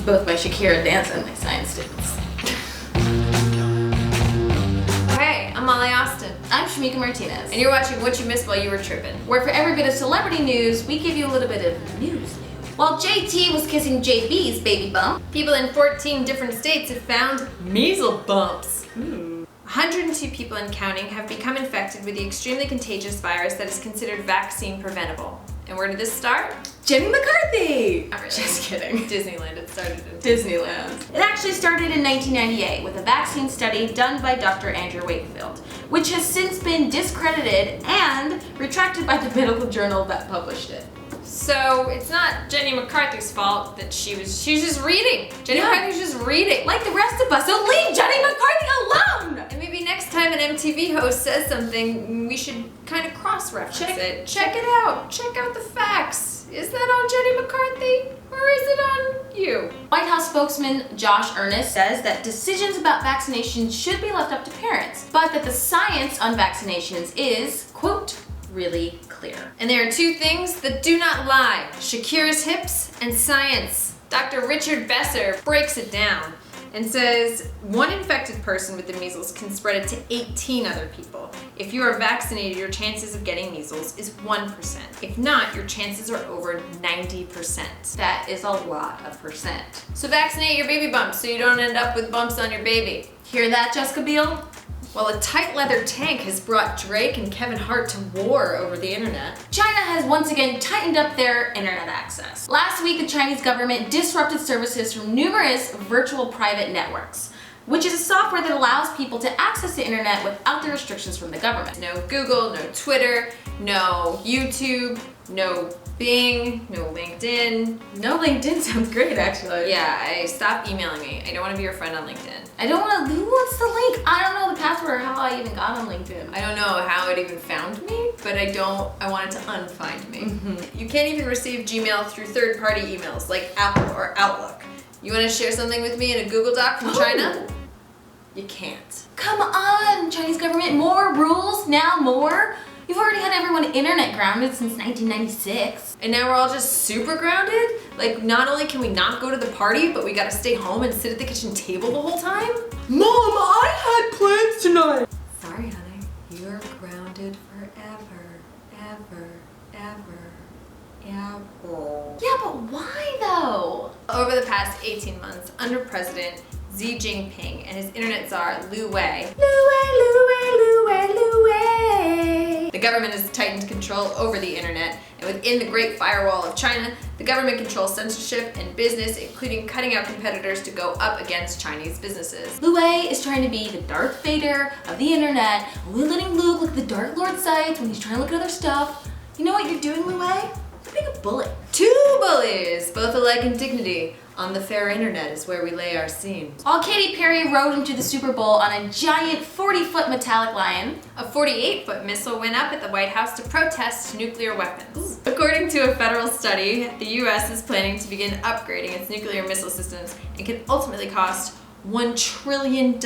both my Shakira dance and my science students. Hey, I'm Molly Austin. I'm Shamika Martinez. And you're watching What You Missed While You Were Trippin'. Where for every bit of celebrity news, we give you a little bit of news. While JT was kissing JB's baby bump, people in 14 different states have found measles bumps. 102 people and counting have become infected with the extremely contagious virus that is considered vaccine preventable. And where did this start? Jenny McCarthy! Not really. Just kidding. Disneyland. It started in Disneyland. It actually started in 1998 with a vaccine study done by Dr. Andrew Wakefield, which has since been discredited and retracted by the medical journal that published it. So it's not Jenny McCarthy's fault that she was just reading. Jenny McCarthy was just reading. Like the rest of us, so leave Jenny McCarthy alone! And maybe next time an MTV host says something, we should kind of cross-reference it. Check it out. Check out the facts. Is that on Jenny McCarthy or is it on you? White House spokesman Josh Earnest says that decisions about vaccinations should be left up to parents, but that the science on vaccinations is, quote, really clear. And there are two things that do not lie: Shakira's hips and science. Dr. Richard Besser breaks it down and says one infected person with the measles can spread it to 18 other people. If you are vaccinated, your chances of getting measles is 1%. If not, your chances are over 90%. That is a lot of percent. So vaccinate your baby bumps so you don't end up with bumps on your baby. Hear that, Jessica Biel? Well, a tight leather tank has brought Drake and Kevin Hart to war over the internet. China has once again tightened up their internet access. Last week, the Chinese government disrupted services from numerous virtual private networks, which is a software that allows people to access the internet without the restrictions from the government. No Google, no Twitter, no YouTube, no Bing, no LinkedIn. No LinkedIn sounds great, actually. Yeah, stop emailing me. I don't want to be your friend on LinkedIn. I don't want to. Who wants the link? I don't know the password or how I even got on LinkedIn. I don't know how it even found me, but I want it to unfind me. You can't even receive Gmail through third-party emails like Apple or Outlook. You want to share something with me in a Google Doc from China? You can't. Come on, Chinese government, more rules, now more? You've already had everyone internet grounded since 1996. And now we're all just super grounded? Like, not only can we not go to the party, but we gotta stay home and sit at the kitchen table the whole time? Mom, I had plans tonight. Sorry, honey. You're grounded forever, ever, ever. Yeah, but why though? Over the past 18 months, under President Xi Jinping and his internet czar, Lu Wei, the government has tightened control over the internet, and within the Great Firewall of China, the government controls censorship and business, including cutting out competitors to go up against Chinese businesses. Lu Wei is trying to be the Darth Vader of the internet, only letting Luke look at the Dark Lord sites when he's trying to look at other stuff. You know what you're doing, Lu Wei? You're being a bully. Two bullies, both alike in dignity. On the fair internet is where we lay our scene. While Katy Perry rode into the Super Bowl on a giant 40-foot metallic lion, a 48-foot missile went up at the White House to protest nuclear weapons. According to a federal study, the U.S. is planning to begin upgrading its nuclear missile systems and can ultimately cost $1 trillion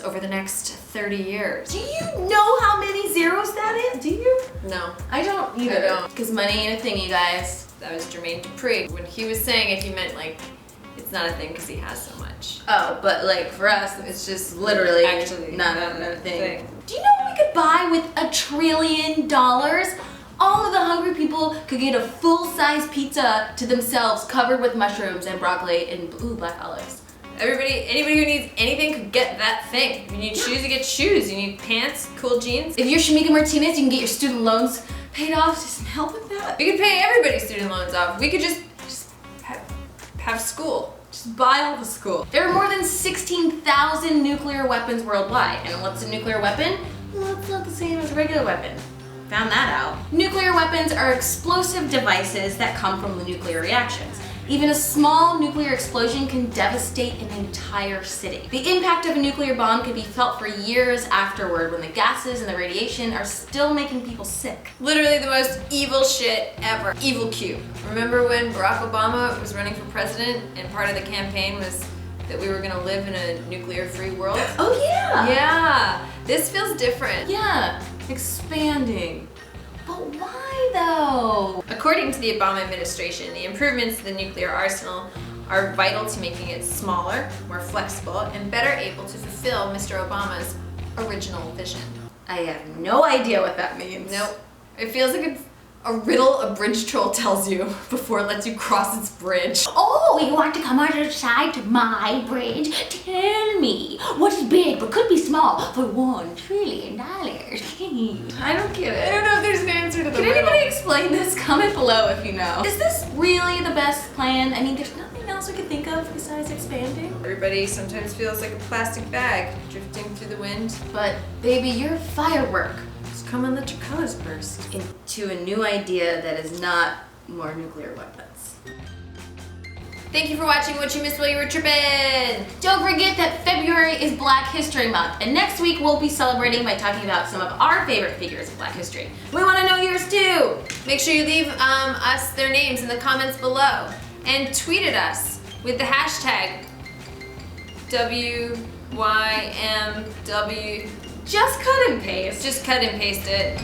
over the next 30 years. Do you know how many zeros that is? Do you? No. I don't either. I don't. Because money ain't a thing, you guys. That was Jermaine Dupri. When he was saying it, he meant like, it's not a thing because he has so much. Oh, but like for us, it's just literally actually not a thing. Do you know what we could buy with $1 trillion? All of the hungry people could get a full-size pizza to themselves covered with mushrooms and broccoli and black olives. Anybody who needs anything could get that thing. If you need shoes, you get shoes. You need pants, cool jeans. If you're Shamika Martinez, you can get your student loans paid off. Just help with that. We could pay everybody's student loans off. We could just have school. Just buy all the school. There are more than 16,000 nuclear weapons worldwide. And what's a nuclear weapon? Well, it's not the same as a regular weapon. Found that out. Nuclear weapons are explosive devices that come from the nuclear reactions. Even a small nuclear explosion can devastate an entire city. The impact of a nuclear bomb can be felt for years afterward when the gases and the radiation are still making people sick. Literally the most evil shit ever. Evil Q. Remember when Barack Obama was running for president and part of the campaign was that we were gonna live in a nuclear-free world? Oh yeah! Yeah. This feels different. Yeah. Expanding. But why though? According to the Obama administration, the improvements to the nuclear arsenal are vital to making it smaller, more flexible, and better able to fulfill Mr. Obama's original vision. I have no idea what that means. Nope. It feels like a riddle a bridge troll tells you before it lets you cross its bridge. Oh, you want to come other side to my bridge? Tell me, what is big but could be small for $1 trillion? I don't get I it. don't know if there's an answer to the Can riddle. anybody explain this? Comment below if you know. Is this really the best plan? I mean, there's nothing else we could think of besides expanding. Everybody sometimes feels like a plastic bag drifting through the wind. But baby, you're a firework Just come and let your colors burst. into a new idea that is not more nuclear weapons. Thank you for watching What You Missed While You Were Trippin'. Don't forget that February is Black History Month, and next week we'll be celebrating by talking about some of our favorite figures of Black history. We want to know yours too! Make sure you leave us their names in the comments below and tweet at us with the hashtag WYMW. Just cut and paste. Just cut and paste it.